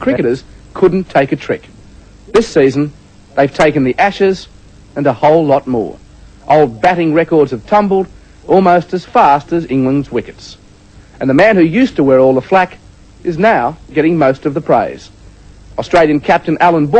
Cricketers couldn't take a trick. This season, they've taken the Ashes and a whole lot more. Old batting records have tumbled almost as fast as England's wickets. And the man who used to wear all the flack is now getting most of the praise. Australian captain Allan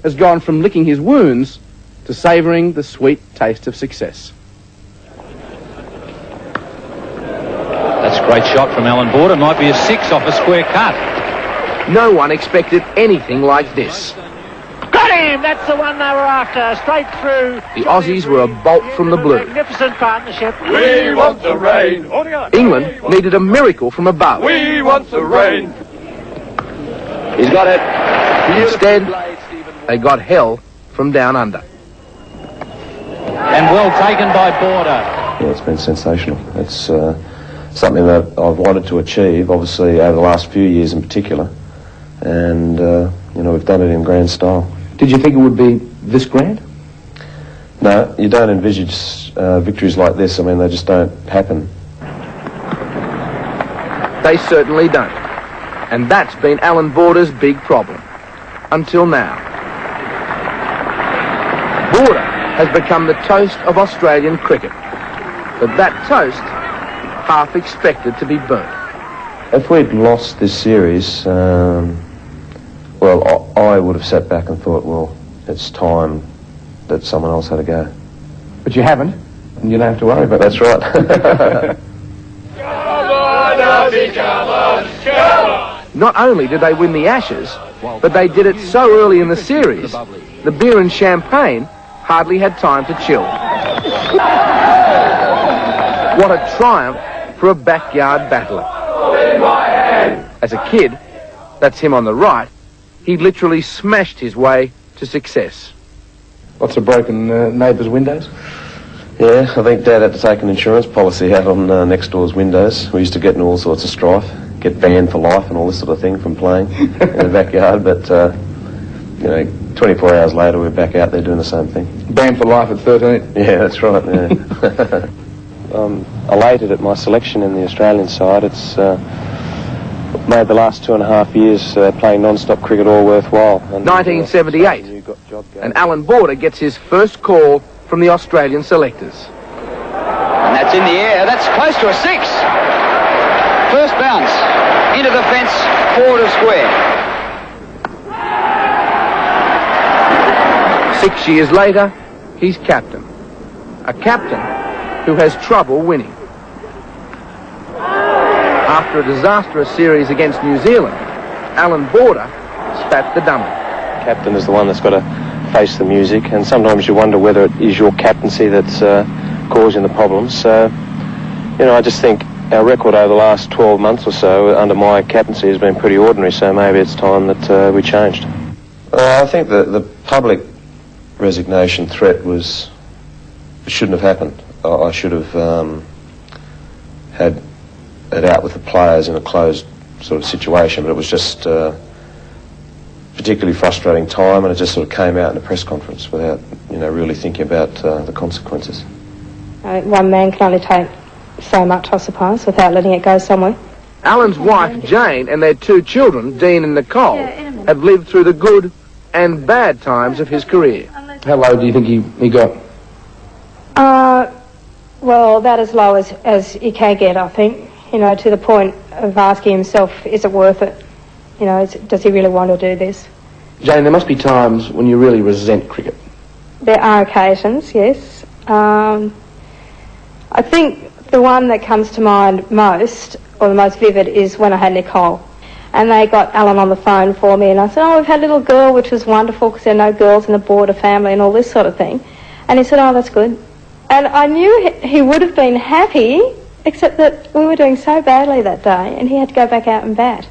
has gone from licking his wounds to savouring the sweet taste of success. That's a great shot from Allan. Might be a 6 off a square cut. No one expected anything like this. Got him! That's the one they were after. Straight through. The Aussies were a bolt from the blue. Magnificent partnership. We want the rain. England needed a miracle from above. We want the rain. He's got it. Instead, they got hell from down under. And well taken by Border. Yeah, it's been sensational. It's something that I've wanted to achieve, obviously, over the last few years in particular. And, we've done it in grand style. Did you think it would be this grand? No, you don't envisage victories like this. I mean, they just don't happen. They certainly don't. And that's been Allan Border's big problem. Until now. Border has become the toast of Australian cricket. But that toast, half expected to be burnt. If we'd lost this series, I would have sat back and thought, well, it's time that someone else had a go. But you haven't, and you don't have to worry about that. That's right. Come on, Aussie, come on, come on. Not only did they win the Ashes, but they did it so early in the series, the beer and champagne hardly had time to chill. What a triumph for a backyard battler. As a kid, that's him on the right, he literally smashed his way to success. Lots of broken neighbours' windows? Yeah, I think Dad had to take an insurance policy out on next door's windows. We used to get in all sorts of strife, get banned for life and all this sort of thing from playing in the backyard, but 24 hours later we're back out there doing the same thing. Banned for life at 13? Yeah, that's right, yeah. I'm elated at my selection in the Australian side. It's made the last 2.5 years playing non-stop cricket all worthwhile. 1978, and Allan gets his first call from the Australian selectors. And that's in the air. That's close to a 6. First bounce into the fence, forward of square. 6 years later, he's captain. A captain who has trouble winning. After a disastrous series against New Zealand, Allan spat the dummy. Captain is the one that's got to face the music, and sometimes you wonder whether it is your captaincy that's causing the problems. So, I just think our record over the last 12 months or so under my captaincy has been pretty ordinary, so maybe it's time that we changed. I think the public resignation threat shouldn't have happened. I should have had it out with the players in a closed sort of situation, but it was just particularly frustrating time, and it just sort of came out in a press conference without, really thinking about the consequences. One man can only take so much, I suppose, without letting it go somewhere. Allan's wife, Jane, and their 2 children, Dean and Nicole, have lived through the good and bad times of his career. How low do you think he got? Well, about as low as he can get, I think. To the point of asking himself, is it worth it? Does he really want to do this? Jane, there must be times when you really resent cricket. There are occasions, yes. I think the one that comes to mind most, or the most vivid, is when I had Nicole. And they got Allan on the phone for me, and I said, we've had a little girl, which was wonderful, because there are no girls in the Border family and all this sort of thing. And he said, that's good. And I knew he would have been happy, except that we were doing so badly that day, and he had to go back out and bat.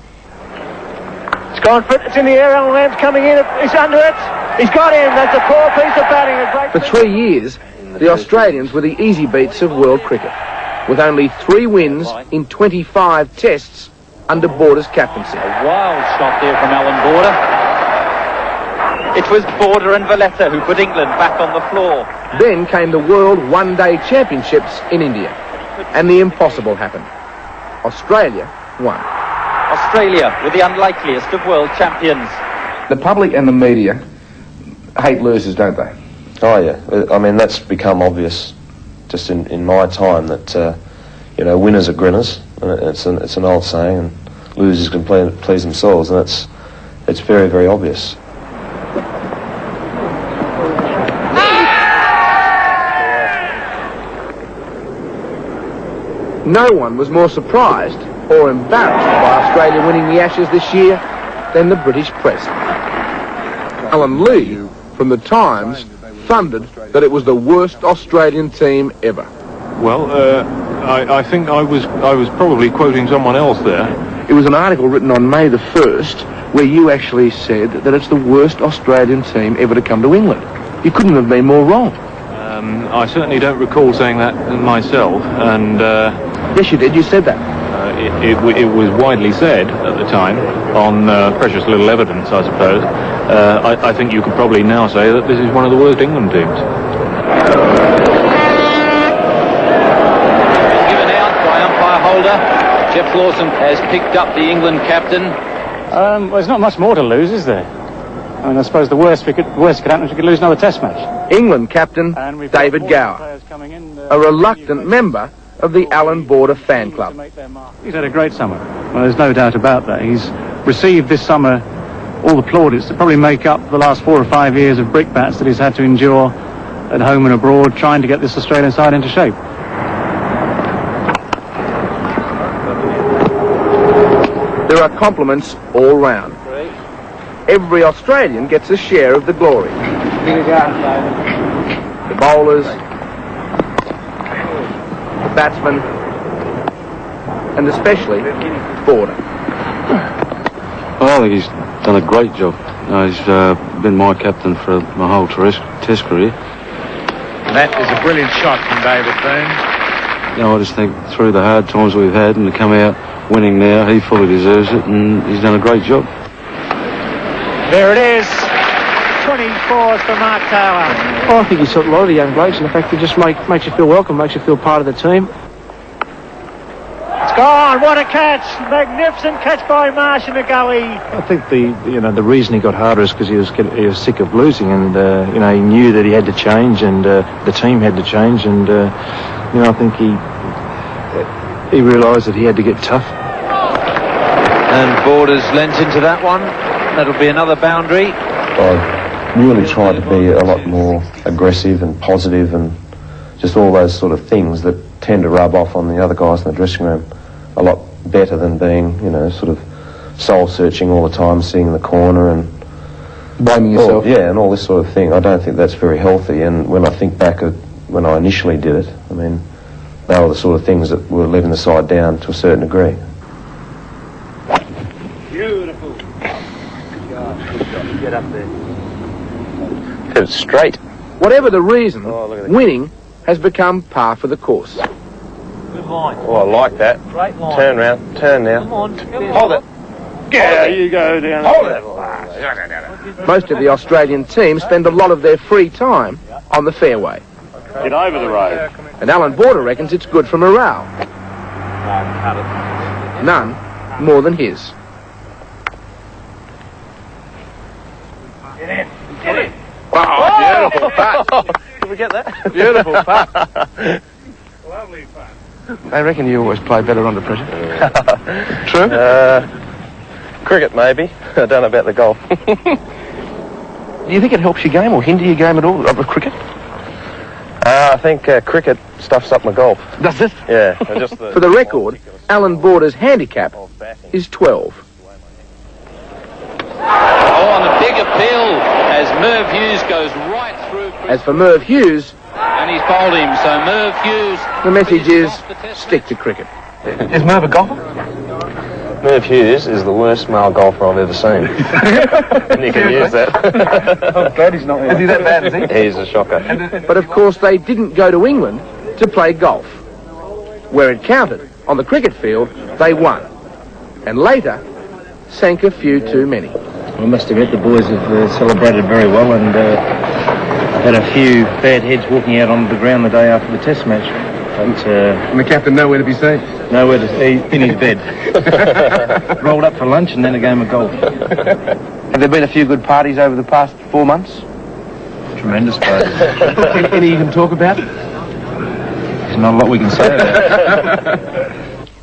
It's gone for it. It's in the air. Allan Lamb's coming in. He's under it. He's got him. That's a poor piece of batting. For 3 years, the Australians were the easy beats of world cricket, with only 3 wins in 25 tests under Border's captaincy. A wild shot there from Allan Border. It was Border and Valletta who put England back on the floor. Then came the World One-Day Championships in India, and the impossible happened. Australia won. Australia with the unlikeliest of world champions. The public and the media hate losers, don't they? Oh yeah, I mean that's become obvious just in my time that winners are Grinners, and it's an old saying, and losers can please themselves, and it's very, very obvious. No one was more surprised or embarrassed by Australia winning the Ashes this year than the British press. Allan Lee from the Times thundered that it was the worst Australian team ever. Well, I think I was probably quoting someone else there. It was an article written on May the 1st where you actually said that it's the worst Australian team ever to come to England. You couldn't have been more wrong. I certainly don't recall saying that myself, and... Yes, you did. You said that. It was widely said at the time, on precious little evidence, I suppose. I think you could probably now say that this is one of the worst England teams. Given out by umpire holder. Jeff Lawson has picked up the England captain. Well, there's not much more to lose, is there? I mean, I suppose the worst could happen is we could lose another Test match. England captain David Gower, a reluctant member of the Allan Border fan club. He's had a great summer. Well, there's no doubt about that. He's received this summer all the plaudits that probably make up the last 4 or 5 years of brickbats that he's had to endure at home and abroad, trying to get this Australian side into shape. There are compliments all round. Every Australian gets a share of the glory. The bowlers, the batsmen, and especially Border. Well, I think he's done a great job. He's been my captain for my whole Test career. That is a brilliant shot from David Boone. I just think through the hard times we've had and to come out winning now, he fully deserves it, and he's done a great job. There it is. 24 for Mark Taylor. Oh, I think he's taught a lot of the young blokes, and the fact it just makes you feel welcome, makes you feel part of the team. It's gone. What a catch. Magnificent catch by Marsh in the gully. I think the reason he got harder is because he was sick of losing, and he knew that he had to change, and the team had to change, and I think he realised that he had to get tough. And Borders lent into that one. That'll be another boundary. I really tried to be a lot more aggressive and positive and just all those sort of things that tend to rub off on the other guys in the dressing room a lot better than being, sort of soul-searching all the time, sitting in the corner and... blaming yourself? And all this sort of thing. I don't think that's very healthy, and when I think back at when I initially did it, I mean, they were the sort of things that were letting the side down to a certain degree. Beautiful. Get up there. It was straight. Whatever the reason, winning has become par for the course. Good line. Oh, I like that. Great line. Turn round. Turn now. Come on. Hold it. Yeah, you go down. Hold it. Most of the Australian team spend a lot of their free time on the fairway. Get over the road. And Allan Border reckons it's good for morale. None more than his. Get in. Get in. Oh, beautiful putt. Did we get that? Beautiful putt. Lovely putt. They reckon you always play better under pressure. True? Cricket, maybe. I don't know about the golf. Do you think it helps your game or hinder your game at all, of cricket? I think cricket stuffs up my golf. Does it? Yeah. For the record, Allan Border's handicap is 12. Oh, on a big appeal as Merv Hughes goes right through. As for Merv Hughes, And he's bowled him, so Merv Hughes... the message is, stick to cricket. Is Merv a golfer? Merv Hughes is the worst male golfer I've ever seen. And you can use that. I'm glad he's not. Is he that bad, is he? He's a shocker. But of course they didn't go to England to play golf. Where it counted, on the cricket field, they won. And later, sank a few too many. I must admit the boys have celebrated very well, and had a few bad heads walking out onto the ground the day after the Test match. And the captain nowhere to be seen? Nowhere to see, in his bed. Rolled up for lunch and then a game of golf. Have there been a few good parties over the past 4 months? Tremendous parties. Any you can talk about? There's not a lot we can say about it.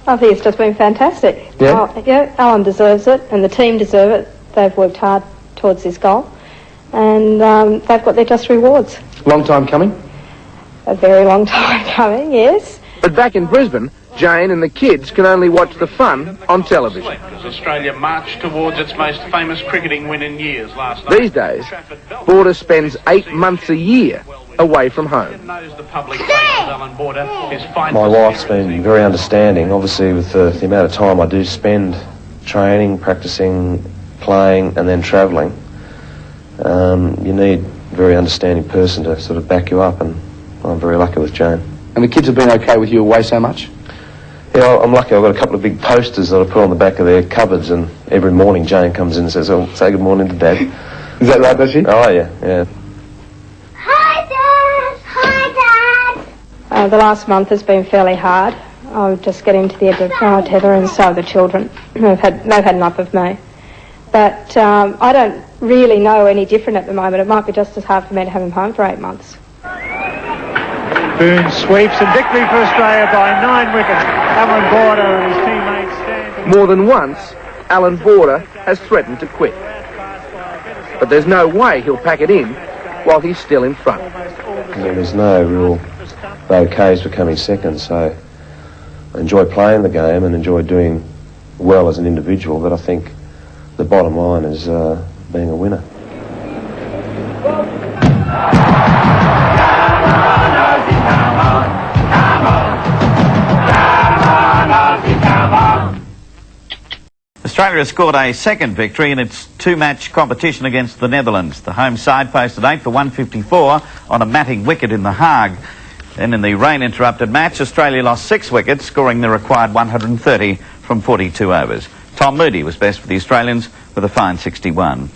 I think it's just been fantastic. Yeah? Allan deserves it, and the team deserve it. They've worked hard towards this goal, and they've got their just rewards. Long time coming? A very long time coming, yes. But back in Brisbane, Jane and the kids can only watch the fun on television. As Australia marched towards its most famous cricketing win in years last night. These days, Border spends 8 months a year away from home. My wife's been very understanding, obviously, with the amount of time I do spend training, practicing, playing and then travelling. You need a very understanding person to sort of back you up, and I'm very lucky with Jane. And the kids have been okay with you away so much? Yeah, I'm lucky. I've got a couple of big posters that I put on the back of their cupboards, and every morning Jane comes in and says, "Oh, say good morning to Dad." Is that right, does she? Oh, yeah, yeah. Hi, Dad! Hi, Dad! The last month has been fairly hard. I'm just getting to the end of tether, and so are the children. They've had enough of me. But I don't really know any different at the moment. It might be just as hard for me to have him home for 8 months. Boone sweeps, and victory for Australia by 9 wickets. Allan Border and his teammates stand. More than once, Allan Border has threatened to quit. But there's no way he'll pack it in while he's still in front. I mean, there's no real okays for coming second, so I enjoy playing the game and enjoy doing well as an individual, but I think the bottom line is being a winner. Australia has scored a second victory in its two-match competition against the Netherlands. The home side posted 8 for 154 on a matting wicket in The Hague. Then in the rain-interrupted match, Australia lost 6 wickets, scoring the required 130 from 42 overs. Tom Moody was best for the Australians with a fine 61.